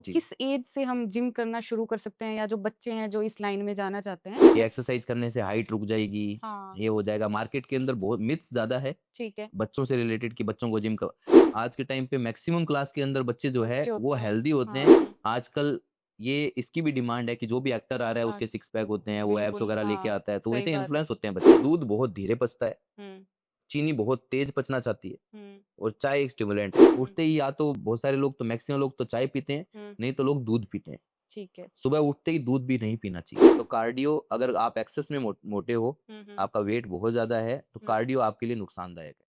जी। किस एज से हम जिम करना शुरू कर सकते हैं या जो बच्चे हैं जो इस लाइन में जाना चाहते हैं? ये किस एक्सरसाइज़ करने से हाइट रुक जाएगी, हाँ, ये हो जाएगा। मार्केट के अंदर बहुत मिथ्स ज़्यादा है, ठीक है। बच्चों से रिलेटेड कि बच्चों को जिम क आज के टाइम पे मैक्सिमम क्लास के अंदर बच्चे जो है, बच्चे वो होते हैं। हेल्दी होते हैं। हाँ, आजकल ये इसकी भी डिमांड है कि जो भी एक्टर आ रहा है, हाँ, उसके सिक्स पैक होते हैं, वो एब्स बिल्कुल, वगैरह लेके हाँ, आता है, तो सही वैसे बात है। इन्फ्लुएंस होते हैं बच्चे। दूध बहुत धीरे पचता है, हुँ, चीनी बहुत तेज़ पचना चाहती है हुँ, और चाय एक स्टिमुलेंट है। हुँ, उठते ही या तो बहुत सारे लोग तो मैक्सिमम लोग तो चाय पीते हैं, हुँ, नहीं तो लोग दूध पीते हैं। ठीक है। सुबह उठते ही दूध भी नहीं पीना चाहिए। तो कार्डियो अगर आप एक्सेस में मोटे हो, हुँ, हुँ, आपका वेट बहुत ज़्यादा है, तो हुँ। कार्डियो आपके लिए नुकसानदायक है।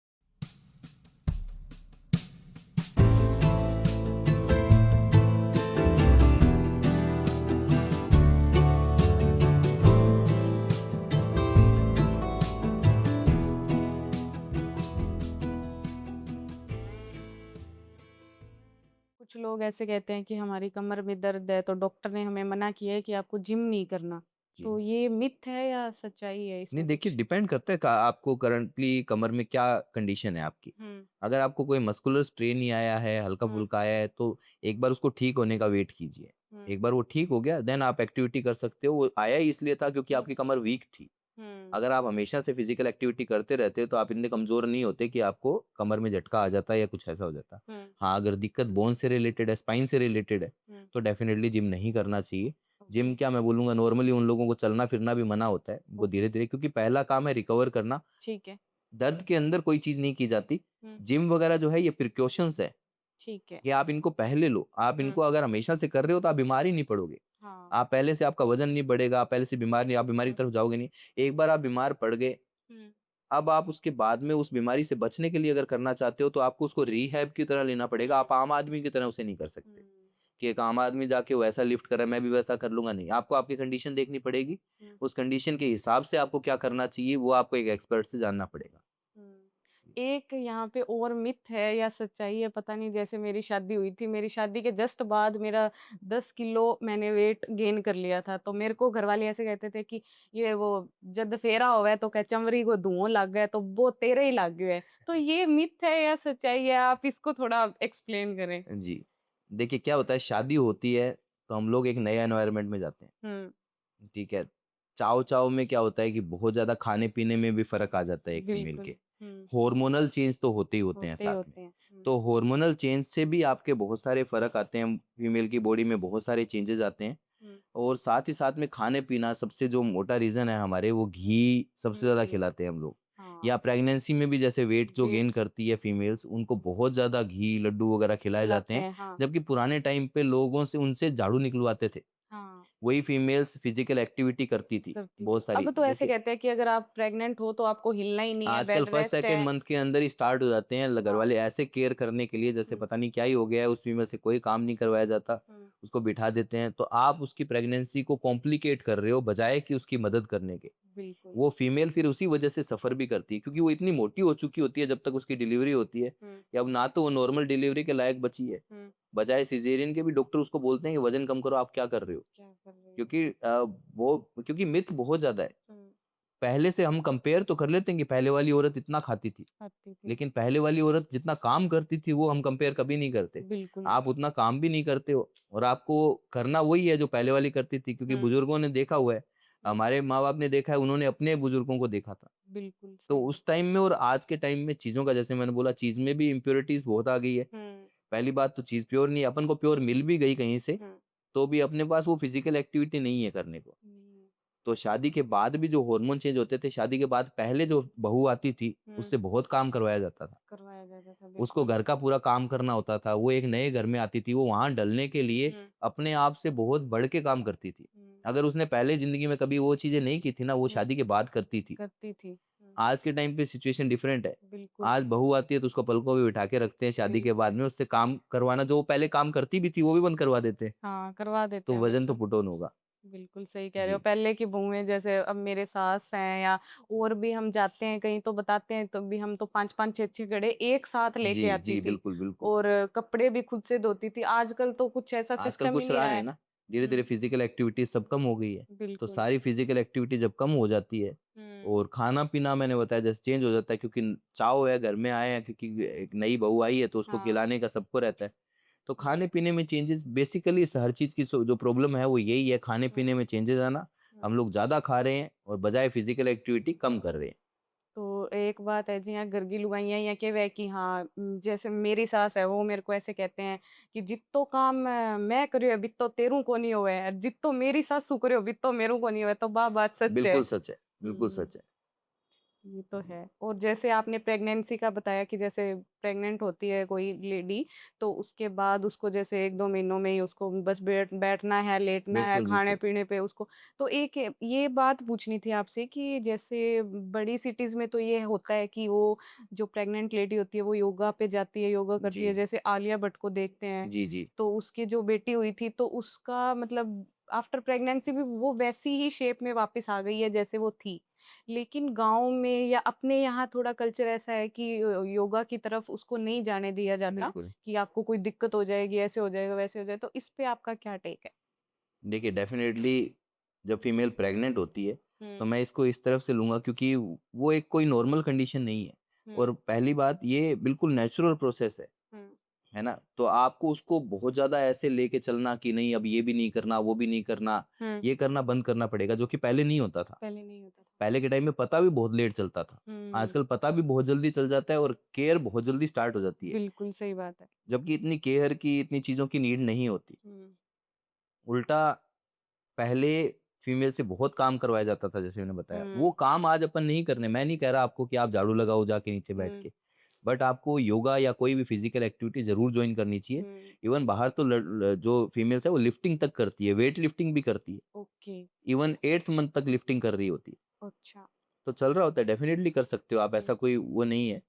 कुछ लोग ऐसे कहते हैं कि हमारी कमर में दर्द है तो डॉक्टर ने हमें मना किया है कि आपको जिम नहीं करना। जी। तो ये मिथ है या सच्चाई है नहीं इसमें देखिए कुछ? डिपेंड करता है का आपको करंटली कमर में क्या कंडीशन है आपकी। हुँ, अगर आपको कोई मस्कुलर स्ट्रेन ही आया है, हुँ, हल्का-फुल्का आया है, तो एक बार उसको ठीक होने का वेट कीजिए। हुँ, एक बार वो ठीक हो गया देन आप एक्टिविटी कर सकते हो। वो आया ही इसलिए था क्योंकि हुँ, आपकी कमर वीक थी। हुँ, अगर आप हमेशा से फिजिकल एक्टिविटी करते रहते हो तो आप इतने कमज़ोर नहीं होते कि आपको कमर में झटका आ जाता है या कुछ ऐसा हो जाता। हुँ, हाँ, अगर दिक्कत बोन से रिलेटेड है, स्पाइन से रिलेटेड है, हुँ, तो डेफ़िनिटली जिम नहीं करना चाहिए। ओके, जिम क्या मैं बोलूँगा नॉर्मली उन लोगों को चलना-फिरना भी मना होता है। वो ओके, धीरे-धीरे क्योंकि पहला काम है रिकवर करना। ठीक है। दर्द के अंदर कोई चीज़ नहीं की जाती। हुँ, जिम वगैरह जो है ये प्रिकॉशंस है ठीक है। कि आप इनको पहले लो। आप हुँ, इनको अगर हमेशा से कर रहे हो तो आप बीमार ही नहीं पड़ोगे। हाँ, आप पहले से आपका वज़न नहीं बढ़ेगा, आप पहले से बीमार नहीं आप बीमारी हुँ, की तरफ जाओगे नहीं। एक बार आप बीमार पड़ गए, हुँ, अब आप उसके बाद में उस बीमारी से बचने के लिए अगर करना चाहते हो तो आपको उसको रिहैब की तरह लेना पड़ेगा। हुँ, आप आम आदमी की तरह उसे नहीं कर सकते, हुँ, कि एक आम आदमी जाके वैसा लिफ्ट कर रहा है, मैं भी वैसा कर लूँगा, नहीं। आपको आपकी कंडीशन देखनी पड़ेगी। हुँ, उस कंडीशन के हिसाब से आपको क्या करना चाहिए, वो आपको एक एक्सपर्ट से जानना पड़ेगा। हुँ। एक यहाँ पे और मिथ है या सच्चाई है पता नहीं जैसे मेरी शादी हुई थी, मेरी शादी के जस्ट बाद मेरा 10 किलो मैंने वेट गेन कर लिया था। तो मेरे को घरवाले ऐसे कहते थे कि ये वो जद फेरा होवे तो क्या चमड़ी को धुआँ लग गया तो वो तेरे ही लग गयो है। तो ये मिथ है या सच्चाई है? आप इसको थोड़ा एक्सप्लेन करें। जी। देखिए क्या होता है शादी होती है, तो हम लोग एक नए एनवायरनमेंट में जाते हैं, हुँ, ठीक है? चाव-चाव में क्या होता है कि बहुत ज़्यादा खाने-पीने में भी फ़र्क आ जाता है एक फीमेल बिल्कुल। के। हुँ, हार्मोनल चेंज तो होते ही होते हैं होते ही साथ में। होते हैं। हुँ, तो हार्मोनल चेंज से भी आपके बहुत सारे फ़र्क आते हैं, फीमेल की बॉडी में बहुत सारे चेंजेज़ आते हैं हुँ, और साथ ही साथ में खाने-पीना सबसे जो मोटा रीज़न है हमारे वो घी सबसे ज़्यादा घी खिलाते हैं हम लोग। हाँ, या प्रेगनेंसी में भी जैसे वेट जो गेन वेट करती है फीमेल्स उनको बहुत ज़्यादा घी, लड्डू वगैरह खिलाए जाते खिलाते हैं, हैं। हाँ, जबकि पुराने टाइम पे लोगों से उनसे झाड़ू निकलवाते थे। हाँ। वही फीमेल्स फिज़िकल एक्टिविटी करती थी, करती थी। बहुत सारी। अब तो ऐसे देखिए, कहते हैं कि अगर आप प्रेग्नेंट हो तो आपको हिलना ही नहीं है, आजकल बेड फर्स्ट रेस्ट सेकंड है। मंथ के अंदर ही स्टार्ट हो जाते हैं ल हाँ। घरवाले ऐसे केयर करने के लिए जैसे हुँ, पता नहीं क्या ही हो गया है, उस फीमेल से कोई काम नहीं करवाया जाता, हुँ, उसको बिठा देते हैं। तो आप उसकी प्रेगनेंसी को कॉम्प्लिकेट कर रहे हो बजाए कि उसकी मदद करने के। बिल्कुल। वो फीमेल फिर उसी वजह से सफ़र भी करती है क्योंकि वो इतनी मोटी हो चुकी होती है जब तक उसकी डिलीवरी होती है, हुँ, कि अब ना तो वो नॉर्मल डिलीवरी के लायक बची है, हुँ, बजाय सिज़ेरियन के भी डॉक्टर उसको बोलते हैं कि वज़न कम करो, आप क्या कर रहे हो? क्या कर रही हो? क्योंकि वो क्योंकि मिथ बहुत ज़्यादा है। हुँ, पहले से हम कंपेयर तो कर लेते हैं कि पहले वाली औरत इतना खाती थी, आती थी। लेकिन पहले वाली औरत जितना काम करती थी वो हम कंपेयर कभी नहीं करते। बिल्कुल। आप उतना काम भी नहीं करते हो और आपको करना वही है जो पहले वाली करती थी क्योंकि हुँ, बुजुर्गों ने देखा हुआ है, हुँ, हमारे माँ-बाप ने देखा है, उन्होंने अपने बुजुर्गों को देखा था। बिल्कुल तो सही। उस टाइम में और आज के टाइम में चीज़ों का जैसे मैंने बोला चीज़ में भी इम्प्योरिटीज़ बहुत आ गई है। हुँ, पहली बात तो चीज़ प्योर नहीं है, अपन को प्योर मिल भी गई कहीं से, हुँ, तो भी अपने पास वो फिज़िकल एक्टिविटी नहीं है करने को। नहीं, तो शादी के बाद भी जो हार्मोन चेंज होते थे, शादी के बाद पहले जो बहू आती थी, हुँ, उससे बहुत काम करवाया जाता था। करवाया जाता था उसको बिल्कुल। घर का पूरा काम करना होता था, वो एक नए घर में आती थी, वो वहाँ ढलने के लिए हुँ, अपने आप से बहुत बढ़ के काम करती थी। हुँ, अगर उसने पहले ज़िंदगी में कभी वो चीज़ें नहीं की थी ना, वो हुँ, शादी के बाद करती थी। करती थी। हुँ, आज के टाइम पे सिचुएशन डिफरेंट है। बिल्कुल, आज बहू आती है तो उसको पलकों पे बिठा के रखते हैं, शादी के बिल्कुल। बाद में उससे काम करवाना जो वो पहले काम करती भी थी, वो भी बंद करवा देते हैं। हाँ, करवा देते तो हैं वज़न तो बिल्कुल। पुट ऑन होगा। बिल्कुल सही कह रहे हो। जी। पहले की बहुएँ जैसे अब मेरे सास हैं या और भी हम जाते हैं कहीं तो बताते हैं तब भी हम तो 5-5 6-6 कड़े एक साथ लेके जी, आती जी, थी बिल्कुल, बिल्कुल। और कपड़े भी खुद से धोती थी। आजकल तो कुछ ऐसा आजकल सिस्टम ही कुछ नहीं रहा रहा नहीं है। ना, धीरे-धीरे हुँ, फिज़िकल एक्टिविटीज़ सब कम हो गई है। तो बिल्कुल। सारी फिज़िकल एक्टिविटी जब कम हो जाती है हुँ, और खाना-पीना मैंने बताया जैसे चेंज हो जाता है क्योंकि चाव है, घर में आए हैं क्योंकि एक नई बहू आई है तो उसको हाँ, खिलाने का सबको रहता है। तो अच्छा। खाने-पीने में चेंजेस बेसिकली हर चीज़ की जो प्रॉब्लम है वो यही है, हुँ, खाने-पीने में चेंजेस आना। हुँ। हम लोग ज़्यादा खा रहे हैं और बजाय फिजिकल एक्टिविटी कम कर रहे हैं। तो एक बात है जियां घर की लुगाइयां या के वे कि हाँ जैसे मेरी सास है वो मेरे को ऐसे कहते हैं कि जितो काम मैं करियो बितो तेरू को नहीं होवे और जितो मेरी सासू करियो बितो मेरू को नहीं होवे तो बा बात सच है। बिल्कुल सच है, बिल्कुल हम्म, सच है। ये तो है। और जैसे आपने प्रेगनेंसी का बताया कि जैसे प्रेग्नेंट होती है कोई लेडी तो उसके बाद उसको जैसे 1-2 महीनों में ही उसको बस बैठना है, लेटना है, बिल्कुल, बिल्कुल। खाने-पीने पे उसको तो एक ये बात पूछनी थी आपसे कि जैसे बड़ी सिटीज़ में तो ये होता है कि वो जो प्रेग्नेंट लेडी होती है वो योगा पे जाती है, योगा करती है। जी, जैसे आलिया भट्ट को देखते हैं, जी, जी। तो उसकी जो बेटी हुई थी तो उसका मतलब आफ्टर प्रेग्नेंसी भी वो वैसी ही शेप में वापस आ गई है जैसे वो थी। लेकिन गाँव में या अपने यहाँ थोड़ा कल्चर ऐसा है कि योगा की तरफ उसको नहीं जाने दिया जाता बिल्कुल। कि आपको कोई दिक्कत हो जाएगी, ऐसे हो जाएगा, वैसे हो जाएगा। तो इस पे आपका क्या टेक है? देखिए डेफ़िनेटली जब फीमेल प्रेग्नेंट होती है, तो हुँ, मैं इसको इस तरफ से लूँगा क्योंकि वो एक कोई नॉर्मल कंडीशन नहीं है। हुँ, और पहली बात ये बिल्कुल नेचुरल प्रोसेस हुँ, है ना? तो आपको उसको बहुत ज़्यादा ऐसे लेके चलना कि नहीं अब ये भी नहीं करना, वो भी नहीं करना, हुँ। ये करना बंद करना पड़ेगा जो कि पहले नहीं होता था। पहले नहीं होता था। पहले के टाइम में पता भी बहुत लेट चलता था। हुँ, आजकल पता भी बहुत जल्दी चल जाता है और केयर बहुत जल्दी स्टार्ट हो जाती है। बिल्कुल सही बात है। जबकि इतनी केयर की, इतनी चीज़ों की नीड नहीं होती। हुँ, उल्टा पहले फीमेल से बहुत काम करवाया जाता था जैसे मैंने बताया। हुँ, वो काम आज अपन नहीं करने मैं नहीं कह रहा आपको कि आप झाड़ू लगाओ जाके नीचे बैठ हुँ, के। बट आपको योगा या कोई भी फिज़िकल एक्टिविटी ज़रूर जॉइन करनी चाहिए। हुँ। इवन बाहर तो जो फीमेल्स है वो लिफ्टिंग तक करती है, वेट लिफ्टिंग भी करती है। ओके, इवन 8th मंथ तक लिफ्टिंग कर रही होती है। अच्छा। तो चल रहा होता है डेफ़िनिटली कर सकते हो आप, हुँ, ऐसा कोई वो नहीं है।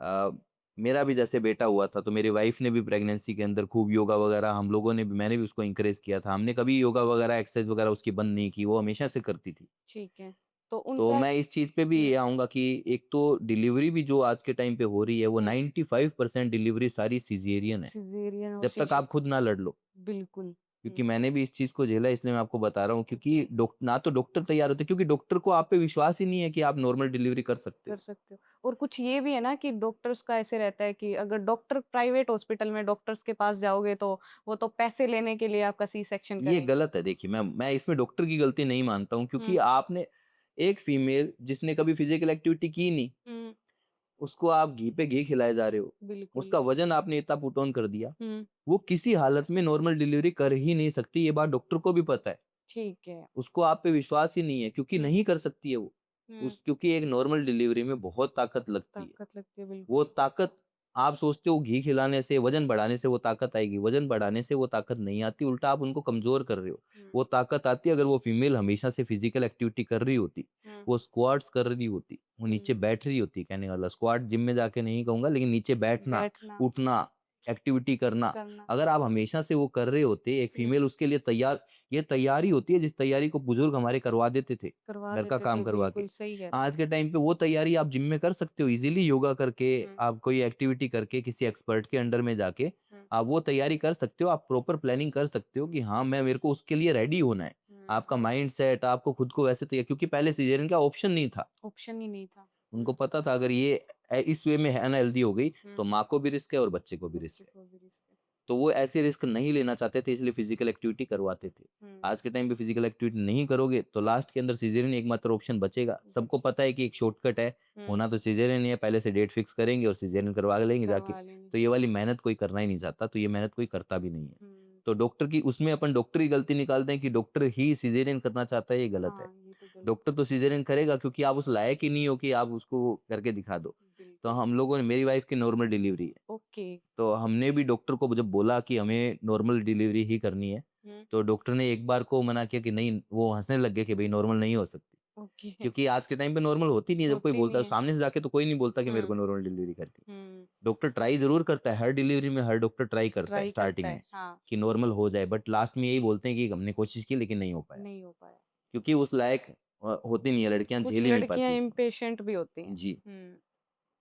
अ, मेरा भी जैसे बेटा हुआ था तो मेरी वाइफ़ ने भी प्रेगनेंसी के अंदर खूब योगा वगैरह हम लोगों ने भी मैंने भी उसको एनकरेज किया था। हमने कभी योगा वगैरह एक्सरसाइज़ वगैरह उसकी बंद नहीं की, वो हमेशा से करती थी। ठीक है। तो तो उनका मैं इस चीज़ पे भी हुँ, ये आऊँगा कि एक तो डिलीवरी भी जो आज के टाइम पे हो रही है वो हुँ, 95% डिलीवरी सारी सिज़ेरियन है, सिज़ेरियन और जब तक सी-सेक्शन आप खुद ना लड़ लो। बिल्कुल। क्योंकि हुँ, मैंने भी इस चीज़ को झेला इसलिए मैं आपको बता रहा हूँ ओके। क्योंकि ना तो डॉक्टर तैयार होते क्योंकि डॉक्टर को आप पे विश्वास ही नहीं है कि आप नॉर्मल डिलीवरी कर सकते कर हो। सकते हो। और कुछ ये भी है ना कि डॉक्टर्स का ऐसे रहता है कि अगर डॉक्टर प्राइवेट हॉस्पिटल में डॉक्टर्स के पास जाओगे तो वो तो पैसे लेने के लिए आपका सी सेक्शन ये करेंगे। गलत है देखिए मैं इसमें डॉक्टर की गलती नहीं मानता हूँ क्योंकि हुँ, आपने एक फीमेल जिसने कभी फिजिकल एक्टिविटी की नहीं, हुँ, उसको आप घी पे घी खिलाए जा रहे हो। बिल्कुल। उसका वज़न आपने इतना पुट ऑन कर दिया, हुँ, वो किसी हालत में नॉर्मल डिलीवरी कर ही नहीं सकती, ये बात डॉक्टर को भी पता है। ठीक है। उसको आप पे विश्वास ही नहीं है क्योंकि हुँ, नहीं कर सकती है वो। हुँ, उस क्योंकि एक नॉर्मल डिलीवरी में बहुत ताकत लगती है। ताकत लगती है वो बिल्कुल। ताकत आप सोचते हो घी खिलाने से, वज़न बढ़ाने से वो ताकत आएगी, वज़न बढ़ाने से वो ताकत नहीं आती, उल्टा आप उनको कमज़ोर कर रहे हो। हुँ, वो ताकत आती है अगर वो फीमेल हमेशा से फिज़िकल एक्टिविटी कर रही होती, हुँ, वो स्क्वाट्स कर रही होती, वो नीचे हुँ, बैठ रही होती कहने का मतलब स्क्वाट जिम में जाके नहीं कहूँगा लेकिन नीचे बैठना, बैठना, उठना, एक्टिविटी करना, करना। अगर आप हमेशा से वो कर रहे होते, एक हुँ, फीमेल उसके लिए तैयार ये तैयारी होती है जिस तैयारी को बुज़ुर्ग हमारे करवा देते थे, करवा घर का देते काम थे, करवा के। बिल्कुल सही कह रहे हैं। आज के टाइम पे वो तैयारी आप जिम में कर सकते हो इज़िली योगा करके, हुँ, आप कोई एक्टिविटी करके, किसी एक्सपर्ट के अंडर में जाके, हुँ, आप वो तैयारी कर सकते हो, आप प्रॉपर प्लानिंग कर सकते हो कि हाँ, मेरे को उसके लिए रेडी होना है। हुँ, आपका माइंडसेट, आपको खुद को वैसे तैयार क्योंकि पहले सिज़ेरियन का ऑप्शन नहीं था। ऑप्शन ही नहीं था। उनको हुँ, पता था अगर ये इस वे में अनहेल्दी हो गई, तो हुँ, माँ को भी रिस्क है और बच्चे को भी बच्चे रिस्क है। को भी रिस्क है। तो वो ऐसे रिस्क नहीं लेना चाहते थे इसलिए फिजिकल एक्टिविटी करवाते थे। हुँ, आज के टाइम पे फिजिकल एक्टिविटी नहीं करोगे तो लास्ट के अंदर सिज़ेरियन एकमात्र ऑप्शन बचेगा। सबको बच्चे पता है कि एक शॉर्टकट है, हुँ, होना तो सिज़ेरियन ही है, पहले से डेट फिक्स करेंगे और सिज़ेरियन करवा लेंगे जाके। करवा लेंगे। तो ये वाली मेहनत कोई करना ही नहीं चाहता, तो ये मेहनत कोई करता भी नहीं है। हुँ, तो डॉक्टर की उसमें अपन डॉक्टर की गलती निकालते हैं कि डॉक्टर ही सिज़ेरियन करना चाहता है, ये गलत है। हाँ, ये तो गलत डॉक्टर तो सिज़ेरियन करेगा क्योंकि आप उस लायक ही नहीं हो कि आप उसको करके दिखा दो। तो बिल्कुल। हम लोगों ने मेरी वाइफ़ की नॉर्मल डिलीवरी है। ओके। तो हमने भी डॉक्टर को जब बोला कि हमें नॉर्मल डिलीवरी ही करनी है, हुँ, तो डॉक्टर ने एक बार को मना किया कि नहीं, वो हँसने लग गए कि भई नॉर्मल नहीं हो सकती। ओके। क्योंकि आज के टाइम पे नॉर्मल होती नहीं है, जब कोई होती बोलता नहीं है है। सामने से जाके तो कोई नहीं बोलता कि मेरे हुँ, को नॉर्मल डिलीवरी करनी है। हुँ, डॉक्टर ट्राई ज़रूर करता है, हर डिलीवरी में हर डॉक्टर ट्राई करता है ट्राई करता स्टार्टिंग है। में, हाँ, कि नॉर्मल हो जाए, बट लास्ट में यही बोलते हैं कि हमने कोशिश की लेकिन नहीं हो पाया। नहीं हो पाया। क्योंकि उस लायक होती नहीं है, लड़कियाँ कुछ झेल ही नहीं लड़कियाँ पाती उसको। इम्पेशेंट भी होती हैं। जी। हुँ,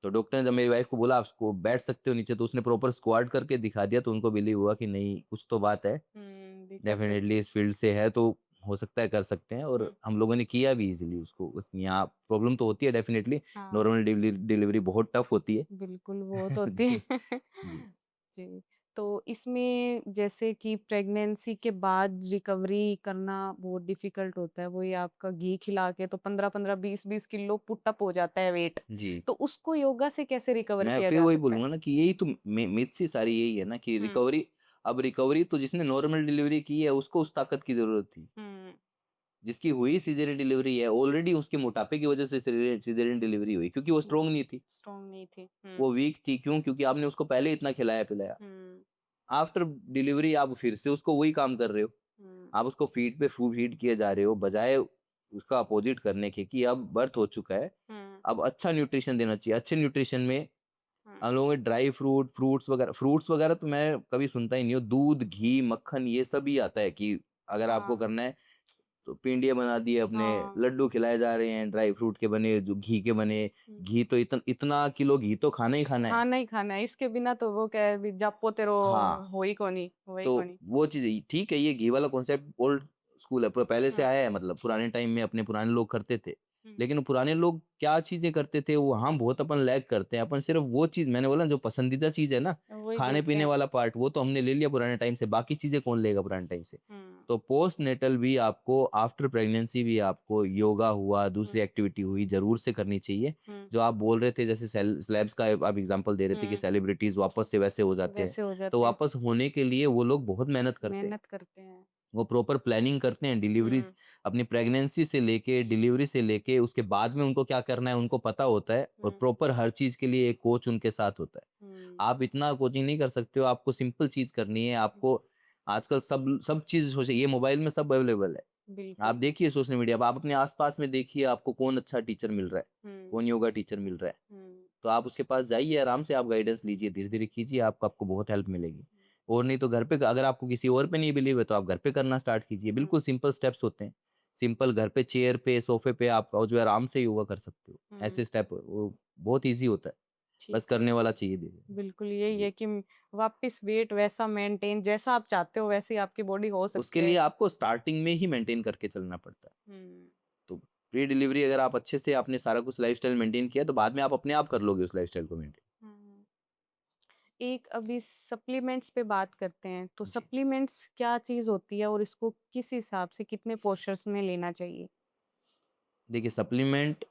तो डॉक्टर ने जब मेरी वाइफ़ को बोला आप उसको बैठ सकते हो नीचे, तो उसने प्रॉपर स्क्वाट करके दिखा दिया, तो उनको बिलीव हुआ कि नहीं, कुछ तो बात है। हुँ, भी कर सकते डेफ़िनेटली हैं। इस फ़ील्ड से है तो हो सकता है कर सकते हैं और हुँ, हम लोगों ने किया भी इज़िली उसको। यहाँ प्रॉब्लम तो होती है डेफ़िनेटली, हाँ, नॉर्मल डिलीवरी बहुत टफ़ होती है। बिल्कुल वो तो होती जी, है। जी। जी, तो इसमें जैसे कि प्रेगनेंसी के बाद रिकवरी करना बहुत डिफिकल्ट होता है। वही आपका घी खिला के तो 15-15, 20-20 किलो पुट अप हो जाता है वेट। जी। तो उसको योगा से कैसे रिकवर मैं किया फिर जा वही सकता है? बोलूँगा ना कि यही तो मिथ्स ही सारी यही है ना कि हुँ, रिकवरी तो जिसने नॉर्मल डिलीवरी की है उसको उस ताकत की ज़रूरत थी। हुँ, जिसकी हुई सिज़ेरियन डिलीवरी है ऑलरेडी उसके मोटापे की वज़ह से सिज़ेरियन डिलीवरी हुई क्योंकि वो हुँ, स्ट्रॉन्ग नहीं थी। स्ट्रॉन्ग नहीं थी। वो वीक थी क्यों? क्योंकि आपने उसको पहले इतना खिलाया-पिलाया। हुँ, आफ्टर डिलीवरी आप फिर से उसको वही काम कर रहे हो। हुँ, आप उसको फीड किए जा रहे हो बजाय उसका अपोज़िट करने के कि अब बर्थ हो चुका है। हुँ, अब अच्छा न्यूट्रिशन देना चाहिए। अच्छे न्यूट्रिशन में हुँ। हम लोगों के ड्राई फ्रूट्स वगैरह तो मैं कभी सुनता ही नहीं हूँ। दूध, घी, मक्खन ये सब ही आता है कि अगर आपको हाँ, करना है तो पिंडियाँ बना दिए अपने, हाँ। लड्डू खिलाए जा रहे हैं ड्राई फ्रूट के बने, जो घी के बने। हुँ। घी तो इतना किलो घी तो खाना ही खाना है। खाना ही खाना है, इसके बिना तो वो क्या है अभी जापो तेरो हाँ। हो ही कोनी, हो ही तो कोनी। वो चीज़ ठीक है, ये घी वाला कॉन्सेप्ट ओल्ड स्कूल है, प पहले से हुँ, आया है मतलब पुराने टाइम में अपने पुराने लोग करते थे। हुँ, लेकिन वो पुराने लोग क्या चीज़ें करते थे, वो हम बहुत अपन लैग करते हैं। अपन सिर्फ़ वो चीज़ मैंने बोला ना जो पसंदीदा चीज़ है ना, वही देखते खाने-पीने हैं। वाला पार्ट वो तो हमने ले लिया पुराने टाइम से, बाकी चीज़ें कौन लेगा पुराने टाइम से। हुँ, तो पोस्टनेटल भी आपको, आफ्टर प्रेगनेंसी भी आपको योगा हुआ, दूसरी हुँ, एक्टिविटी हुई, ज़रूर से करनी चाहिए। हुँ, जो आप बोल रहे थे जैसे सेलेब्स का आप एग्ज़ाम्पल दे रहे थे कि हुँ, सेलिब्रिटीज़ वापस से वैसे हो जाते हैं। वैसे हो तो जाते हैं, वापस होने के लिए वो लोग बहुत मेहनत करते हैं। मेहनत करते हैं। वो प्रॉपर प्लानिंग करते हैं डिलीवरीज़ हुँ, अपनी प्रेगनेंसी से लेके, डिलीवरी से लेके, उसके बाद में उनको क्या करना है उनको पता होता है और हुँ, प्रॉपर हर चीज़ के लिए एक कोच उनके साथ होता है। हुँ, आप इतना कोचिंग नहीं कर सकते हो, आपको सिंपल चीज़ करनी है, हुँ, आपको आजकल सब सब चीज़ ये मोबाइल में सब अवेलेबल है। आप बिल्कुल। देखिए सोशल मीडिया पे, आप अपने आस-पास में देखिए आपको कौन अच्छा टीचर मिल रहा है, हुँ, कौन योगा टीचर मिल रहा है। हुँ, तो आप उसके पास जाइए, आराम से आप गाइडेंस लीजिए, धीरे-धीरे कीजिए, आपको आपको बहुत हेल्प मिलेगी। और नहीं तो घर पे अगर आपको किसी और पे नहीं बिलीव है, तो आप घर पे करना स्टार्ट कीजिए। हुँ, बिल्कुल सिंपल स्टेप्स होते हैं। सिंपल घर पे चेयर पे, सोफ़े पे आप जो है आराम से योगा कर सकते हो। हुँ, ऐसे स्टेप वो बहुत ईज़ी होता है, ठीक बस है। करने वाला चाहिए धीरे। बिल्कुल, यही जी। है कि वापस वेट वैसा मेंटेन जैसा आप चाहते हो वैसी आपकी बॉडी हो उसके सकती लिए है। आपको स्टार्टिंग में ही मेंटेन करके चलना पड़ता है। हुँ, तो प्री डिलीवरी अगर आप अच्छे से आपने सारा कुछ लाइफ़स्टाइल मेंटेन किया, तो बाद में आप अपने आप कर लोगे उस लाइफ़स्टाइल को मेंटेन। हुँ। एक अभी सप्लीमेंट्स पे बात करते हैं, तो जी। सप्लीमेंट्स क्या चीज़ होती है और इसको किस हिसाब से कितने पोर्शन्स में लेना चाहिए? देखिए सप्लीमेंट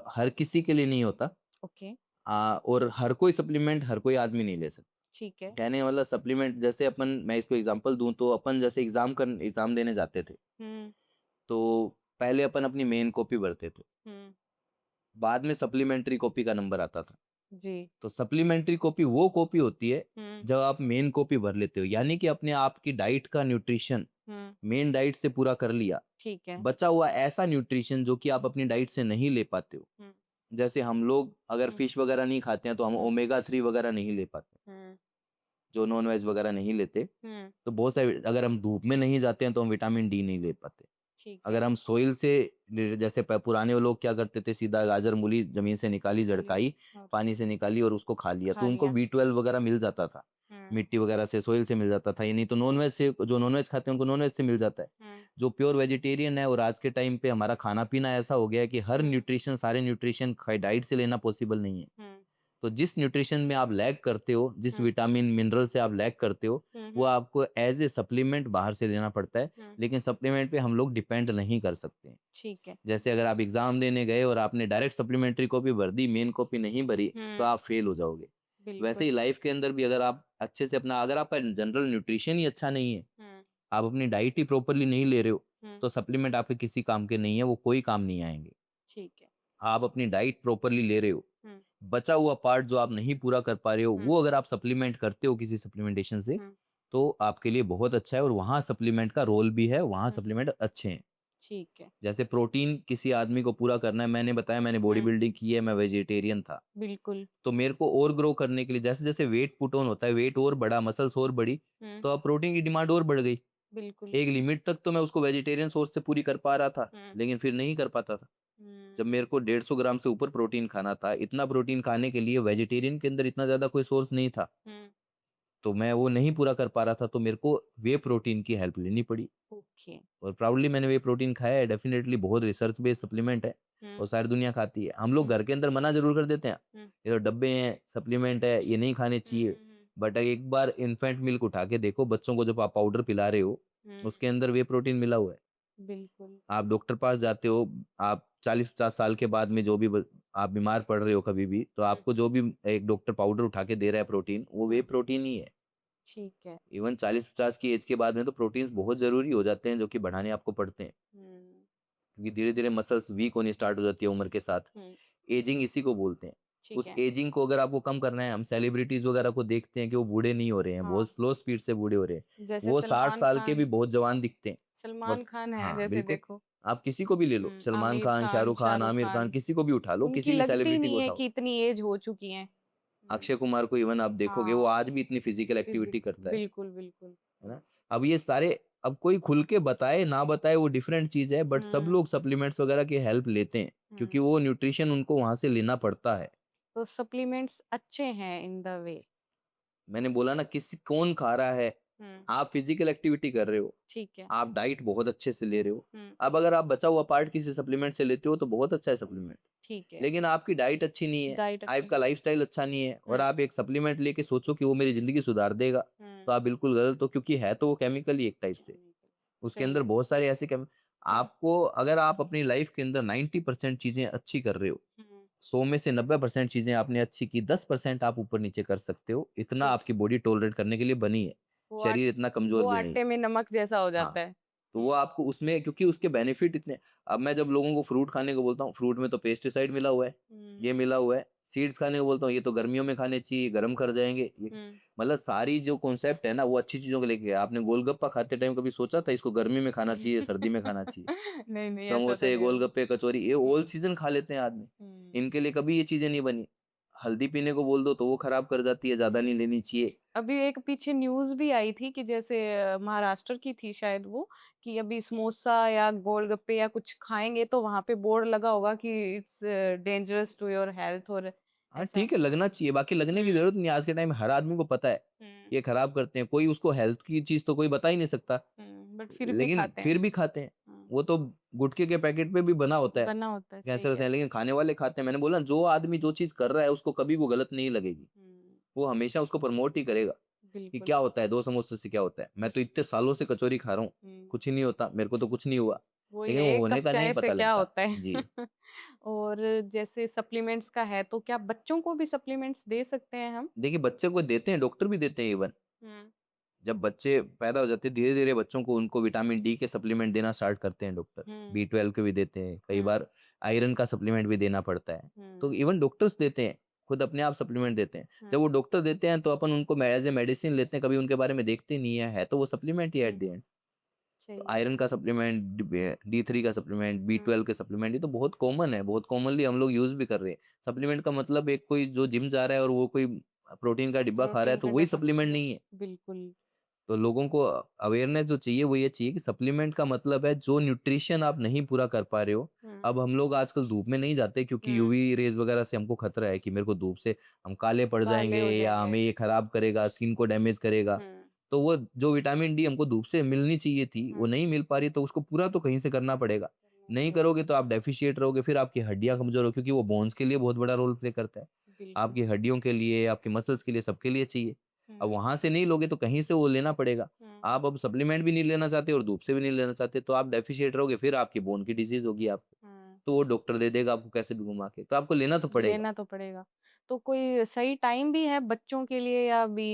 हर किसी के लिए नहीं होता। ओके, और हर कोई सप्लीमेंट हर कोई आदमी नहीं ले सकता। ठीक है। कहने का मतलब सप्लीमेंट जैसे अपन मैं इसको एग्ज़ाम्पल दूँ तो अपन जैसे एग्ज़ाम देने जाते थे, हुँ, तो पहले अपन अपनी मेन कॉपी भरते थे। हुँ, बाद में सप्लीमेंट्री कॉपी का नंबर आता था। जी। तो सप्लीमेंट्री कॉपी वो कॉपी होती है, हुँ, जब आप मेन कॉपी भर लेते हो। यानी कि अपने आप की डाइट का न्यूट्रिशन हुँ, मेन डाइट से पूरा कर लिया। ठीक है। बचा हुआ ऐसा न्यूट्रिशन जो कि आप अपनी डाइट से नहीं ले पाते हो। हुँ, जैसे हम लोग अगर हुँ, फिश वगैरह नहीं खाते हैं तो हम हुँ, ओमेगा 3 वगैरह नहीं ले पाते। हुँ, जो नॉन-वेज वगैरह नहीं लेते, हुँ, तो बहुत सारे अगर हम धूप में नहीं जाते हैं तो हम विटामिन डी नहीं ले पाते। ठीक है। अगर हम सोइल से जैसे पुराने वो लोग क्या करते थे, सीधा गाजर मूली ज़मीन से निकाली, मूली झड़काई, और पानी से निकाली और उसको खा लिया, तो खा उनको लिया। बी12 वगैरह मिल जाता था। हुँ, मिट्टी वगैरह से, सोइल से मिल जाता था। ये नहीं तो नॉन-वेज से, जो नॉन-वेज खाते हैं उनको नॉन-वेज से मिल जाता है। हुँ, जो प्योर वेजिटेरियन है और आज के टाइम पे हमारा खाना-पीना ऐसा हो गया है कि हर हुँ, न्यूट्रिशन सारे न्यूट्रिशन डाइट से लेना पॉसिबल नहीं है। हुँ, तो जिस न्यूट्रिशन में आप लैग करते हो, जिस हुँ, विटामिन, मिनरल से आप लैग करते हो, हुँ, वो हुँ, आपको एज़ ए सप्लीमेंट बाहर से लेना पड़ता है। हुँ, लेकिन सप्लीमेंट पे हम लोग डिपेंड नहीं कर सकते हैं। ठीक है। जैसे अगर आप एग्ज़ाम देने गए और आपने डायरेक्ट सप्लीमेंट्री कॉपी भर दी, मेन कॉपी नहीं भरी, तो हुँ, आप फेल हो जाओगे। वैसे बिल्कुल। ही लाइफ़ के अंदर भी अगर आप अच्छे से अपना अगर आपका जनरल न्यूट्रिशन ही अच्छा नहीं है, हुँ, आप अपनी डाइट ही प्रॉपर्ली नहीं ले रहे हो, हुँ, तो सप्लीमेंट आपके किसी काम के नहीं है, वो कोई काम नहीं आएँगे। ठीक है। आप अपनी डाइट प्रॉपर्ली ले रहे हो, हुँ, बचा हुआ पार्ट जो आप नहीं पूरा कर पा रहे हो, हुँ, वो अगर आप सप्लीमेंट करते हो किसी सप्लीमेंटेशन से, हुँ, तो आपके लिए बहुत अच्छा है और वहाँ सप्लीमेंट का रोल भी है, वहाँ हुँ, सप्लीमेंट अच्छे हैं। ठीक है। जैसे प्रोटीन किसी आदमी को पूरा करना है, मैंने बताया मैंने बॉडी हुँ, बिल्डिंग की है, मैं वेजिटेरियन था। बिल्कुल। तो मेरे को और ग्रो करने के लिए जैसे-जैसे वेट पुट ऑन होता है, वेट और बढ़ा, मसल्स और बढ़ी, हुँ, तो अब प्रोटीन की डिमांड और बढ़ गई। बिल्कुल। एक लिमिट तक तो मैं उसको वेजिटेरियन सोर्स से पूरी कर पा रहा था, हुँ, लेकिन फिर नहीं कर पाता था। हुँ, जब मेरे को 150 ग्राम से ऊपर प्रोटीन खाना था, इतना प्रोटीन खाने के लिए वेजिटेरियन के अंदर इतना ज़्यादा कोई सोर्स नहीं था, हुँ, तो मैं वो नहीं पूरा कर पा रहा था, तो मेरे को व्हे प्रोटीन की हेल्प लेनी पड़ी ओके। और प्राउडली मैंने व्हे प्रोटीन खाया है, डेफ़िनेटली बहुत रिसर्च बेस्ड सप्लीमेंट है हुँ, और सारी दुनिया खाती है। हम लोग हुँ, घर के अंदर मना ज़रूर कर देते हैं, हुँ, ये तो डब्बे हैं, सप्लीमेंट है, ये नहीं खाने हुँ, चाहिए, हुँ, बट एक बार इन्फेंट मिल्क उठा के देखो, बच्चों को जब आप पाउडर पिला रहे हो, हुँ, उसके अंदर वे प्रोटीन मिला हुआ है। बिल्कुल। आप डॉक्टर पास जाते हो, आप 40-50 साल के बाद में जो भी आप बीमार पड़ रहे हो कभी भी, तो हुँ, आपको जो भी एक डॉक्टर पाउडर उठा के दे रहा है प्रोटीन, वो वे हुँ, प्रोटीन ही है। ठीक है। इवन 40-50 की एज के बाद में तो प्रोटीन्स बहुत ज़रूरी हो जाते हैं, जो कि बढ़ाने आपको पड़ते हैं। हुँ, क्योंकि धीरे-धीरे मसल्स वीक होनी स्टार्ट हो जाती है उम्र के साथ। हुँ, एजिंग इसी को बोलते हैं। ठीक उस है। एजिंग को अगर आपको कम करना है, हम सेलिब्रिटीज़ वगैरह को देखते हैं कि वो बूढ़े नहीं हो रहे हैं, हाँ, बहुत स्लो स्पीड से बूढ़े हो रहे हैं। जैसे वो 60 सलमान साल के भी खान बहुत जवान दिखते हैं। सलमान बस खान है हाँ, जैसे बिल्कुल। देखो। आप किसी को भी ले लो, सलमान आमिर खान, खान, शाहरुख खान, शाहरुख आमिर खान, खान, किसी को भी उठा लो, उनकी किसी भी लगती ही सेलिब्रिटी को नहीं है उठाओ। कि इतनी एज हो चुकी है। जी, अक्षय कुमार को इवन आप देखोगे, वो हाँ, आज भी इतनी फिजिकल फिज़िक एक्टिविटी करता बिल्कुल, बिल्कुल। है ना? अब ये सारे, अब कोई खुल के बताए ना बताए वो डिफरेंट चीज़ है, बट सब हुँ, लोग सप्लीमेंट्स वगैरह की हेल्प लेते हैं, क्योंकि हुँ, वो न्यूट्रिशन उनको वहाँ से लेना पड़ता है। तो सप्लीमेंट्स अच्छे हैं इन द वे। मैंने बोला ना, किसी कौन खा रहा है, हुँ, आप फिजिकल एक्टिविटी कर रहे हो, ठीक है। आप डाइट बहुत अच्छे से ले रहे हो। हुँ, अब अगर आप बचा हुआ पार्ट किसी सप्लीमेंट से लेते हो तो बहुत अच्छा है सप्लीमेंट। ठीक है। लेकिन आपकी डाइट अच्छी नहीं है, डाइट अच्छी आपका लाइफ़स्टाइल अच्छा नहीं है और हुँ, आप एक सप्लीमेंट लेके सोचो कि वो मेरी ज़िंदगी सुधार देगा, हुँ, तो आप बिल्कुल गलत हो, क्योंकि है तो वो केमिकल ही एक टाइप से। केमिकल उसके सही अंदर है। बहुत सारे ऐसे आपको, अगर आप अपनी लाइफ़ के अंदर 90% चीज़ें अच्छी कर रहे हो, हुँ, 100 में से 90% चीज़ें आपने अच्छी की, 10% आप ऊपर-नीचे कर सकते हो, इतना ठीक आपकी है। बॉडी टॉलरेट करने के लिए बनी है। वो आट शरीर इतना कमज़ोर वो भी नहीं है। आटे में नमक जैसा हो हाँ, जाता है। तो हुँ, वो आपको उसमें, क्योंकि उसके बेनिफिट इतने। अब मैं जब लोगों को फ्रूट खाने को बोलता हूँ, फ्रूट में तो पेस्टिसाइड मिला हुआ है, हुँ, ये मिला हुआ है। सीड्स खाने को बोलता हूँ, ये तो गर्मियों में खाने चाहिए, गर्म कर जाएँगे। ये हुँ। मतलब सारी जो कॉन्सेप्ट है ना, वो अच्छी चीज़ों को लेके है। आपने गोलगप्पा खाते टाइम कभी सोचा था इसको गर्मी में खाना चाहिए, सर्दी में खाना चाहिए? नहीं, नहीं ऐसा तो समोसे, नहीं है। गोलगप्पे, कचौरी, ये हुँ, ऑल सीज़न खा लेते हैं आदमी। हुँ। इनके लिए कभी ये चीज़ें नहीं बनी। हल्दी पीने को बोल दो तो वो खराब कर जाती है, ज़्यादा नहीं लेनी चाहिए। अभी एक पीछे न्यूज़ भी आई थी कि जैसे महाराष्ट्र की थी शायद वो, कि अभी समोसा या गोलगप्पे या कुछ खाएँगे तो वहाँ पे बोर्ड लगा होगा कि it's dangerous to your health और हाँ, ऐसा। ठीक है, लगना चाहिए, बाकी लगने की हुँ, ज़रूरत नहीं है। आज के टाइम में हर आदमी को पता है, हुँ, ये खराब करते हैं। कोई उसको हेल्थ की चीज़ तो कोई बता ही नहीं सकता, बट फिर भी लेकिन खाते फिर हैं। भी खाते हैं। हुँ, वो तो गुटखे के पैकेट पे भी बना होता है, बना होता है, सही कैंसर कह से, रहे हैं। लेकिन खाने वाले खाते हैं। मैंने बोला ना, जो आदमी जो चीज़ कर रहा है उसको कभी वो गलत नहीं लगेगी। हुँ, वो हमेशा उसको प्रमोट ही करेगा कि बिल्कुल। क्या होता है, 2 समोसे से क्या होता है? मैं तो इतने सालों से कचौरी खा रहा हूँ, हुँ, कुछ ही नहीं होता, मेरे को तो कुछ नहीं हुआ। वही लेकिन वो एक होने कप का नहीं चाय से पता क्या लगता। होता है। जी। और जैसे सप्लीमेंट्स का है तो क्या बच्चों को भी सप्लीमेंट्स दे सकते हैं हम? देखिए, बच्चे को देते हैं, डॉक्टर भी देते हैं इवन। हुँ, जब बच्चे पैदा हो जाते हैं, धीरे-धीरे बच्चों को उनको विटामिन डी के सप्लीमेंट देना स्टार्ट करते हैं डॉक्टर। हुँ, बी12 के भी देते हैं, कई हुँ, बार आयरन का सप्लीमेंट भी देना पड़ता है। तो हुँ, इवन डॉक्टर्स देते हैं, खुद अपने आप सप्लीमेंट देते हैं। हुँ, जब वो डॉक्टर देते हैं तो अपन उनको एज़ अ मेडिसिन लेते हैं, कभी उनके बारे में देखते नहीं है तो वो सप्लीमेंट ही एट हुँ, द एंड। तो सही है। आयरन का सप्लीमेंट, डी3 का सप्लीमेंट, हुँ, बी12 के सप्लीमेंट, ये तो बहुत कॉमन है, बहुत कॉमनली हम लोग यूज़ भी कर रहे हैं। सप्लीमेंट का मतलब, एक कोई जो जिम जा रहा है और वो कोई प्रोटीन का डिब्बा खा रहा है प्रोटीन तो का वही डब्बा, सप्लीमेंट नहीं है। बिल्कुल। तो लोगों को अवेयरनेस जो चाहिए वो ये चाहिए कि सप्लीमेंट का मतलब है जो न्यूट्रिशन आप नहीं पूरा कर पा रहे हो। हुँ, अब हम लोग आजकल धूप में नहीं जाते, क्योंकि हुँ, यूवी रेज़ वगैरह से हमको खतरा है कि मेरे को धूप से हम काले पड़ काले जाएँगे हो या जाएँगे। हमें ये खराब करेगा, स्किन को डैमेज करेगा। हुँ, तो वो जो विटामिन डी हमको धूप से मिलनी चाहिए थी, वो हुँ, नहीं मिल पा रही, तो उसको पूरा तो कहीं से करना पड़ेगा। करना नहीं पड़ेगा। करोगे तो आप डेफ़िशिएट रहोगे, फिर आपकी हड्डियाँ कमज़ोर हो, क्योंकि वो बोन्स के लिए बहुत बड़ा रोल प्ले करता है। बिल्कुल। आपकी हड्डियों के लिए, आपके मसल्स के लिए, सबके लिए चाहिए। अब हुँ, वहाँ से नहीं लोगे तो कहीं से वो लेना पड़ेगा। हुँ, आप अब सप्लीमेंट भी नहीं लेना चाहते और धूप से भी नहीं लेना चाहते, तो आप डेफ़िशिएट रहोगे, फिर आपकी बोन की डिज़ीज़ होगी आपको। हुँ, तो वो डॉक्टर दे देगा आपको कैसे भी घुमा के, तो आपको लेना तो पड़ेगा। लेना तो पड़ेगा। तो कोई सही टाइम भी है बच्चों के लिए या अभी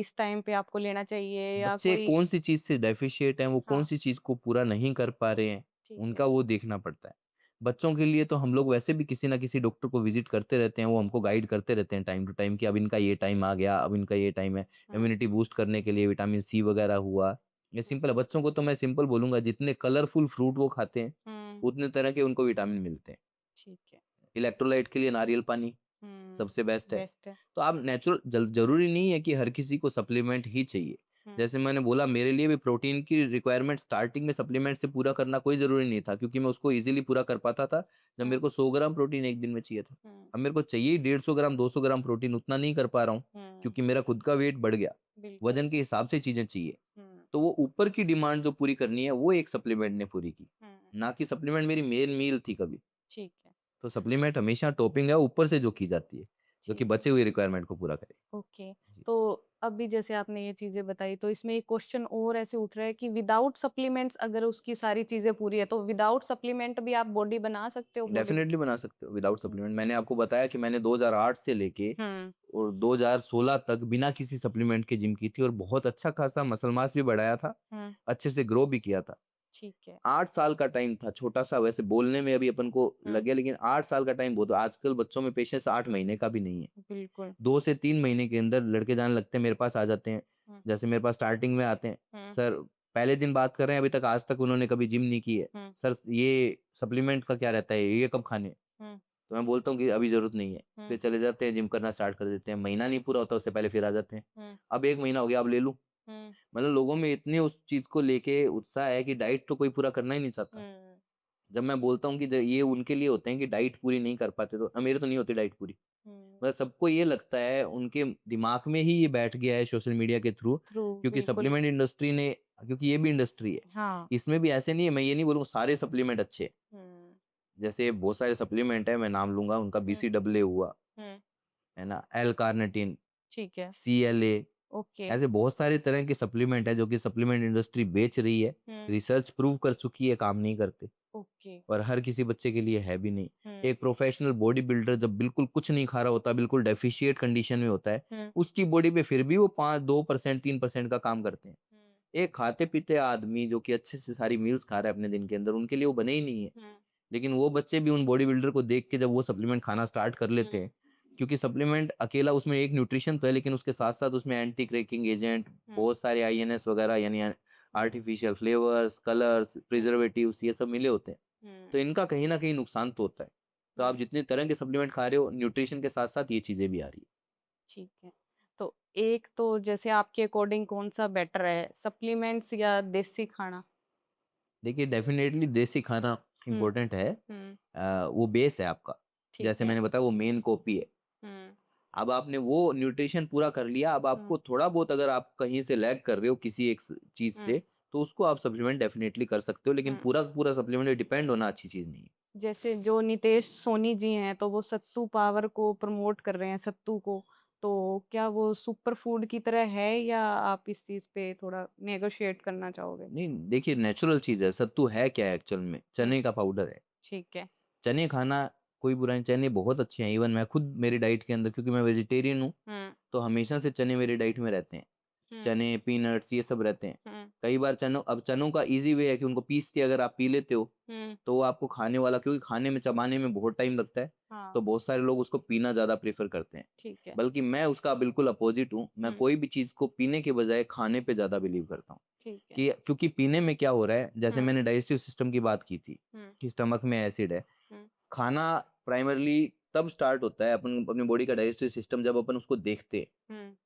इस टाइम पे आपको लेना चाहिए या बच्चे कोई कौन-सी चीज़ से डेफ़िशिएट हैं, वो हाँ, कौन-सी चीज़ को पूरा नहीं कर पा रहे हैं, ठीक है। उनका वो देखना पड़ता है। बच्चों के लिए तो हम लोग वैसे भी किसी न किसी डॉक्टर को विज़िट करते रहते हैं, वो हमको गाइड करते रहते हैं टाइम टू टाइम कि अब इनका ये टाइम आ गया, अब इनका ये टाइम है। हुँ, इम्यूनिटी बूस्ट करने के लिए विटामिन सी वगैरह हुआ, ये हुँ, सिंपल है। बच्चों को तो मैं सिंपल बोलूँगा, जितने कलरफुल फ्रूट वो खाते हैं, हुँ, उतने तरह के उनको विटामिन मिलते हैं। ठीक है। इलेक्ट्रोलाइट के लिए नारियल पानी हुँ, सबसे बेस्ट है। बेस्ट है। तो आप नेचुरल, ज़रूरी नहीं है कि हर किसी को सप्लीमेंट ही चाहिए। हुँ, जैसे मैंने बोला, मेरे लिए भी प्रोटीन की रिक्वायरमेंट स्टार्टिंग में सप्लीमेंट से पूरा करना कोई ज़रूरी नहीं था, क्योंकि मैं उसको ईज़िली पूरा कर पाता था, जब हुँ, मेरे को 100 ग्राम प्रोटीन 1 दिन में चाहिए था। हुँ, अब मेरे को चाहिए ही 150 ग्राम, 200 ग्राम प्रोटीन, उतना नहीं कर पा रहा हूँ, हुँ, क्योंकि मेरा खुद का वेट बढ़ गया। बिल्कुल। वज़न के हिसाब से चीज़ें चाहिए। हुँ, तो वो ऊपर की डिमांड जो पूरी करनी है, वो एक सप्लीमेंट ने पूरी की। हुँ, ना कि सप्लीमेंट मेरी मेन मील थी कभी। ठीक है, तो सप्लीमेंट हमेशा टॉपिंग है ऊपर से जो की जाती है, जो कि ठीक है। बचे हुए रिक्वायरमेंट को पूरा करे। ओके, जी। तो अभी जैसे आपने ये चीज़ें बताई तो इसमें एक क्वेश्चन और ऐसे उठ रहा है कि विदाउट सप्लीमेंट्स अगर उसकी सारी चीज़ें पूरी है तो विदाउट सप्लीमेंट भी आप बॉडी बना सकते हो बॉडी। डेफ़िनेटली बना सकते हो विदाउट हुँ। सप्लीमेंट। मैंने आपको बताया कि मैंने 2008 से लेके हुँ, और 2016 तक बिना किसी सप्लीमेंट के जिम की थी और बहुत अच्छा खासा मसल मास भी बढ़ाया था, हुँ, अच्छे से ग्रो भी किया था। ठीक है। 8 साल का टाइम था, छोटा-सा वैसे बोलने में अभी अपन को हुँ, लगे लेकिन 8 साल का टाइम बहुत आजकल बच्चों में पेशेंस 8 महीने का भी नहीं है। बिल्कुल। 2 से 3 महीने के अंदर लड़के जाने लगते हैं मेरे पास आ जाते हैं। हुँ, जैसे मेरे पास स्टार्टिंग में आते हैं, हुँ, सर पहले दिन बात कर रहे हैं अभी तक आज तक उन्होंने कभी जिम नहीं की है। हुँ, सर ये सप्लीमेंट का क्या रहता है? ये कब खाने हैं? हुँ, तो मैं बोलता हूँ कि अभी ज़रूरत नहीं है। हुँ, फिर चले जाते हैं जिम करना स्टार्ट कर देते हैं। महीना नहीं पूरा होता उससे पहले फिर आ जाते हैं। हुँ, अब 1 महीना हो गया अब ले लूँ? हुँ, मतलब लोगों में इतनी उस चीज़ को लेके उत्साह है कि डाइट तो कोई पूरा करना ही नहीं चाहता। हुँ, जब मैं बोलता हूँ कि ज ये उनके लिए होते हैं कि डाइट पूरी नहीं कर पाते तो मेरे तो नहीं होती डाइट पूरी। हुँ। मतलब सबको ये लगता है उनके दिमाग में ही ये बैठ गया है सोशल मीडिया के थ्रू ट्रू, क्योंकि बिल्कुल। सप्लीमेंट इंडस्ट्री ने क्योंकि ये भी इंडस्ट्री है। हाँ। इसमें भी ऐसे नहीं है मैं ये नहीं बोलूँगा सारे सप्लीमेंट अच्छे हैं। हुँ, जैसे बहुत सारे सप्लीमेंट हैं मैं नाम लूँगा उनका हुँ, बीसीडब्ल्यू हुआ, हुँ, है ना? एल-कार्निटिन, ठीक है। CLA okay. ऐसे बहुत सारे तरह के सप्लीमेंट हैं जो कि सप्लीमेंट इंडस्ट्री बेच रही है। हुँ, रिसर्च प्रूव कर चुकी है काम नहीं करते। ओके। और हर किसी बच्चे के लिए है भी नहीं। हुँ, एक प्रोफेशनल बॉडी बिल्डर जब बिल्कुल कुछ नहीं खा रहा होता, बिल्कुल डेफिशिएट कंडीशन में होता है, हुँ, उसकी बॉडी पे फिर भी वो 5 2% 3% का काम करते हैं। हुँ, एक खाते-पीते आदमी जो कि अच्छे से सारी मील्स खा रहा है अपने दिन के अंदर, उनके लिए वो बने ही नहीं है। हुँ, लेकिन वो बच्चे भी उन बॉडी बिल्डर को देख के जब वो सप्लीमेंट खाना स्टार्ट कर हुँ, लेते हैं, क्योंकि सप्लीमेंट अकेला उसमें एक न्यूट्रिशन तो है लेकिन उसके साथ-साथ उसमें एंटी क्रैकिंग एजेंट, हुँ, बहुत सारे आईएनएस वगैरह यानी आर्टिफिशियल फ्लेवर्स, कलर्स, हुँ, प्रिजर्वेटिव्स ये सब मिले होते हैं। हुँ, तो इनका कहीं न कहीं नुकसान तो होता है। तो हुँ, आप जितने तरह के सप्लीमेंट खा रहे हो, न्यूट्रिशन के साथ-साथ ये चीज़ें भी आ रही है। ठीक है। तो एक तो जैसे आपके अकॉर्डिंग कौन-सा बेटर है, सप्लीमेंट्स या देसी खाना? देखिए डेफ़िनेटली देसी खाना हुँ, इम्पोर्टेंट है। हुँ, वो बेस है आपका। ठीक जैसे है। मैंने बताया वो मेन कॉपी है। हुँ, अब आपने वो न्यूट्रिशन पूरा कर लिया, अब हुँ, आपको थोड़ा बहुत अगर आप कहीं से लैग कर रहे हो किसी एक चीज़ हुँ, से, तो उसको आप सप्लीमेंट डेफ़िनेटली कर सकते हो, लेकिन हुँ। पूरा का पूरा सप्लीमेंट पे डिपेंड होना अच्छी चीज़ नहीं है। जैसे जो नितेश सोनी जी हैं, तो वो सत्तू पावर को प्रमोट कर रहे हैं, सत्तू को। तो क्या वो सुपर फूड की तरह है या आप इस चीज़ पे थोड़ा नेगोशिएट करना चाहोगे? नहीं, देखिए नेचुरल चीज़ है, सत्तू है क्या है एक्चुअल में? हुँ, चने का पाउडर है। ठीक है। चने खाना कोई बुरा नहीं, चने बहुत अच्छे हैं, इवन मैं खुद मेरी डाइट के अंदर क्योंकि मैं वेजिटेरियन हूँ, हुँ, तो हमेशा से चने मेरी डाइट में रहते हैं। हुँ, चने, पीनट्स ये सब रहते हैं। हुँ, कई बार चनों का ईज़ी वे है कि उनको पीस के अगर आप पी लेते हो, हुँ, तो वो आपको खाने वाला क्योंकि खाने में, चबाने में बहुत टाइम लगता है, हाँ, तो बहुत सारे लोग उसको पीना ज़्यादा प्रेफ़र करते हैं। ठीक है। बल्कि मैं उसका बिल्कुल अपोज़िट हूँ, मैं हुँ, कोई भी चीज़ को पीने के बजाय खाने पे ज़्यादा बिलीव करता हूँ। ठीक है। कि क्योंकि पीने में क्या हो रहा है, जैसे हुँ, मैंने डाइजेस्टिव सिस्टम की बात की थी, हुँ, कि स्टमक में एसिड है। हुँ, खाना प्राइमरीली तब स्टार्ट होता है अपन अपनी बॉडी का डाइजेस्टिव सिस्टम जब अपन उसको देखते हैं। हुँ,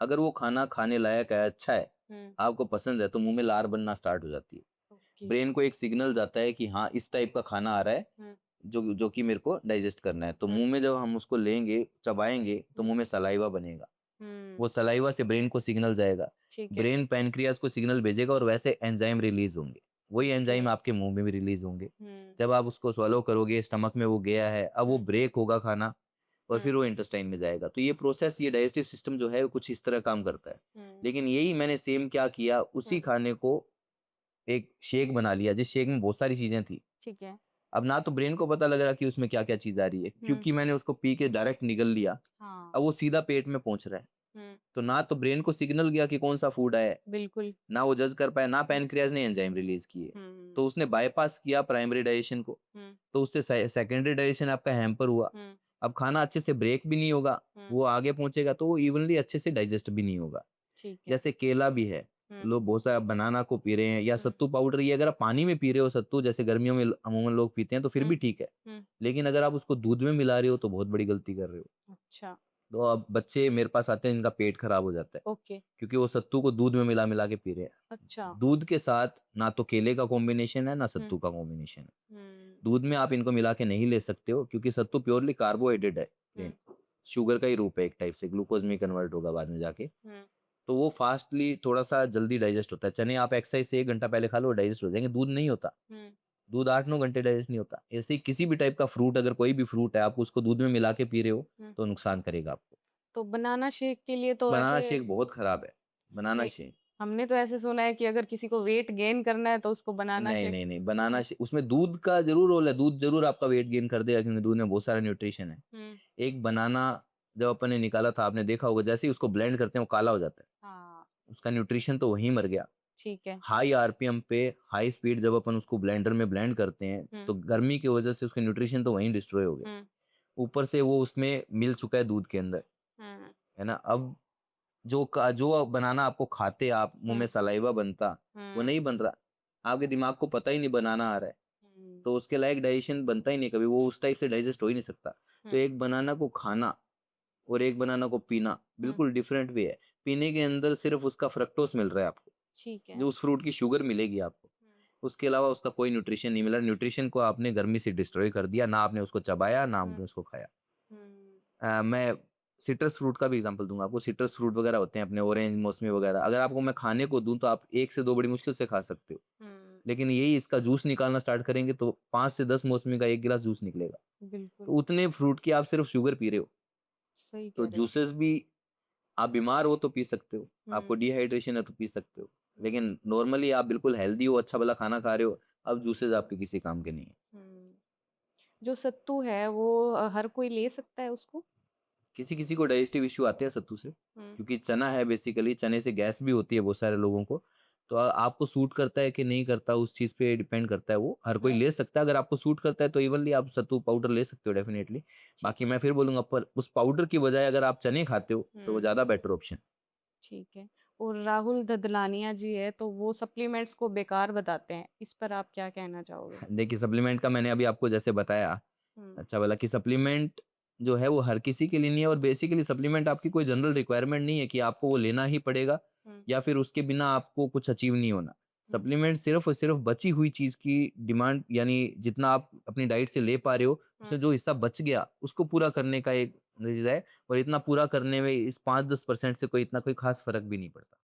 अगर वो खाना खाने लायक है, अच्छा है, हुँ, आपको पसंद है, तो मुँह में लार बनना स्टार्ट हो जाती है। ओके। ब्रेन को एक सिग्नल जाता है कि हाँ, इस टाइप का खाना आ रहा है, हुँ, जो जो कि मेरे को डाइजेस्ट करना है। तो हुँ, मुँह में जब हम उसको लेंगे, चबाएँगे, तो हुँ, मुँह में सलाइवा बनेगा। हुँ, वो सलाइवा से ब्रेन को सिग्नल जाएगा। ठीक है। ब्रेन पैनक्रियाज़ को सिग्नल भेजेगा और वैसे एंजाइम रिलीज़ होंगे। वही ओके। एंजाइम आपके मुँह में भी रिलीज़ होंगे। हुँ, जब आप उसको स्वॉलो करोगे, स्टमक में वो गया है, अब वो हुँ, ब्रेक होगा खाना और हुँ, फिर वो इंटेस्टाइन में जाएगा। तो ये प्रोसेस, ये डाइजेस्टिव सिस्टम जो है, वो कुछ इस तरह काम करता है। हुँ, लेकिन यही मैंने सेम क्या किया, उसी हुँ, खाने को एक शेक बना लिया, जिस शेक में बहुत सारी चीज़ें थी। ठीक है। अब ना तो ब्रेन को पता लग रहा कि उसमें क्या-क्या चीज़ आ रही है, हुँ, क्योंकि मैंने उसको पी के डायरेक्ट निगल लिया। हाँ, अब वो सीधा पेट में पहुँच रहा है। हुँ, तो ना तो ब्रेन को सिग्नल गया कि कौन-सा फूड है, बिल्कुल। ना वो जज कर पाया, ना हुँ, पैनक्रियाज़ ने एंजाइम रिलीज़ किए। हुँ, तो उसने बायपास किया प्राइमरी डाइजेशन को, हुँ, तो उससे सेकेंडरी डाइजेशन आपका हैम्पर हुआ। हुँ, अब खाना अच्छे से ब्रेक भी नहीं होगा, हुँ, वो आगे पहुँचेगा तो वो इवनली अच्छे से डाइजेस्ट भी नहीं होगा। ठीक है। जैसे केला भी है, हुँ, लोग बहुत सारा बनाना को पी रहे हैं या हुँ, सत्तू पाउडर, ये अगर आप पानी में पी रहे हो सत्तू जैसे गर्मियों में अमूमन लोग पीते हैं तो फिर हुँ, भी ठीक है। हुँ, लेकिन अगर आप उसको दूध में मिला रहे हो तो बहुत बड़ी गलती कर रहे हो। अच्छा, तो अब बच्चे मेरे पास आते हैं, इनका पेट खराब हो जाता है, ओके, क्योंकि वो सत्तू को दूध में मिला-मिला के पी रहे हैं। अच्छा, दूध के साथ ना तो केले का कॉम्बिनेशन है, ना हुँ, सत्तू का कॉम्बिनेशन है। हुँ, दूध में आप इनको मिला के नहीं ले सकते हो क्योंकि सत्तू प्योरली कार्बोहाइड्रेट है, हुँ, प्लेन। शुगर का ही रूप है एक टाइप से, ग्लूकोज़ में कन्वर्ट होगा बाद में जाके। हुँ, तो वो फास्टली थोड़ा-सा जल्दी डाइजेस्ट होता है। चने आप एक्सरसाइज से 1 घंटा पहले खा लो, डाइजेस्ट हो जाएँगे। दूध नहीं होता। हुँ, दूध 8-9 घंटे डाइजेस्ट नहीं होता। ऐसे ही किसी भी टाइप का फ्रूट, अगर कोई भी फ्रूट है, आप उसको दूध में मिला के पी रहे हो, हुँ, तो नुकसान करेगा आपको। तो बनाना शेक के लिए तो बनाना ऐसे शेक बहुत खराब है, बनाना नहीं, शेक। हमने तो ऐसे सुना है कि अगर किसी को वेट गेन करना है तो उसको बनाना नहीं, शेक। नहीं, नहीं, उसमें दूध का ज़रूर रोल है, दूध ज़रूर आपका वेट गेन कर देगा क्योंकि दूध में बहुत सारा न्यूट्रिशन है। हुँ, एक बनाना जब अपन ने निकाला था आपने देखा होगा जैसे ही उसको ब्लेंड करते हैं वो काला हो जाता है। हाँ, उसका न्यूट्रिशन तो वहीं मर गया। ठीक है। हाई आरपीएम पे हाई स्पीड जब अपन उसको ब्लेंडर में ब्लेंड करते हैं, हुँ, तो गर्मी की वजह से उसके न्यूट्रिशन तो वहीं डिस्ट्रॉय हो गए। हुँ, ऊपर से वो उसमें मिल चुका है दूध के अंदर, हुँ, है ना? अब जो बनाना आपको खाते आप, मुँह में हुँ, सलाइवा बनता, वो हुँ, नहीं बन रहा। आपके दिमाग को पता ही नहीं बनाना आ रहा है, हुँ, तो उसके लायक डाइजेशन बनता ही नहीं कभी, वो उस टाइप से डाइजेस्ट हो ही नहीं सकता। तो हुँ, एक बनाना को खाना और एक बनाना को पीना हुँ, बिल्कुल डिफरेंट वे है। पीने के अंदर सिर्फ़ उसका फ्रक्टोज़ मिल रहा है आपको, ठीक है। जो उस फ्रूट की शुगर मिलेगी आपको। हुँ, उसके अलावा उसका कोई न्यूट्रिशन नहीं मिला, न्यूट्रिशन को आपने गर्मी से डिस्ट्रॉय कर दिया, ना आपने उसको चबाया, ना हुँ, आपने उसको खाया। हुँ, मैं सिट्रस फ्रूट का भी एग्ज़ाम्पल दूँगा आपको, सिट्रस फ्रूट वगैरह होते हैं अपने ऑरेंज, मौसमी वगैरह, अगर आपको मैं खाने को दूँ तो आप 1 से 2 बड़ी मुश्किल से खा सकते हो। हुँ, लेकिन यही इसका जूस निकालना स्टार्ट करेंगे तो 5 से 10 मौसमी का 1 गिलास जूस निकलेगा। तो बिल्कुल, उतने फ्रूट की आप सिर्फ़ शुगर पी रहे हो। सही तो कह रहे हो। जूसेस भी आप बीमार हो तो पी सकते हो, आपको हुँ, डिहाइड्रेशन है तो पी सकते हो। हुँ, लेकिन नॉर्मली आप बिल्कुल हेल्दी हो, अच्छा भला खाना खा रहे हो, अब जूसेस आपके किसी काम के नहीं है। हुँ। जो सत्तू है वो हर कोई ले सकता है उसको? किसी-किसी को डाइजेस्टिव इश्यू आते हैं सत्तू से, हुँ, क्योंकि चना है बेसिकली, चने से गैस भी होती है बहुत सारे लोगों को। तो आपको सूट करता है कि नहीं करता उस चीज़ पे डिपेंड करता है वो, हर कोई हुँ, ले सकता है, अगर आपको सूट करता है तो इवनली आप सत्तू पाउडर ले सकते हो डेफिनिटली। ठीक बाकी है। मैं फिर बोलूँगा पर उस पाउडर की बजाय अगर आप चने खाते हो, तो वो हुँ, ज़्यादा बेटर ऑप्शन ठीक है। और राहुल ददलानिया जी है तो वो सप्लीमेंट्स को बेकार बताते हैं। इस पर आप क्या कहना चाहोगे? है। देखिए सप्लीमेंट का मैंने अभी आपको जैसे बताया हुँ, अच्छा भला कि सप्लीमेंट जो है वो हर किसी के लिए नहीं है और बेसिकली सप्लीमेंट आपकी कोई जनरल रिक्वायरमेंट नहीं है कि आपको वो लेना ही पड़ेगा हुँ, या फिर उसके बिना आपको कुछ अचीव नहीं होना। हुँ, सप्लीमेंट सिर्फ़ और सिर्फ़ बची हुई चीज़ की डिमांड यानी जितना आप अपनी डाइट से ले पा रहे हो, हुँ, उसमें जो हिस्सा बच गया उसको पूरा करने का एक चीज़ है और इतना पूरा करने में इस 5-10% से कोई इतना कोई ख़ास फ़र्क भी नहीं पड़ता।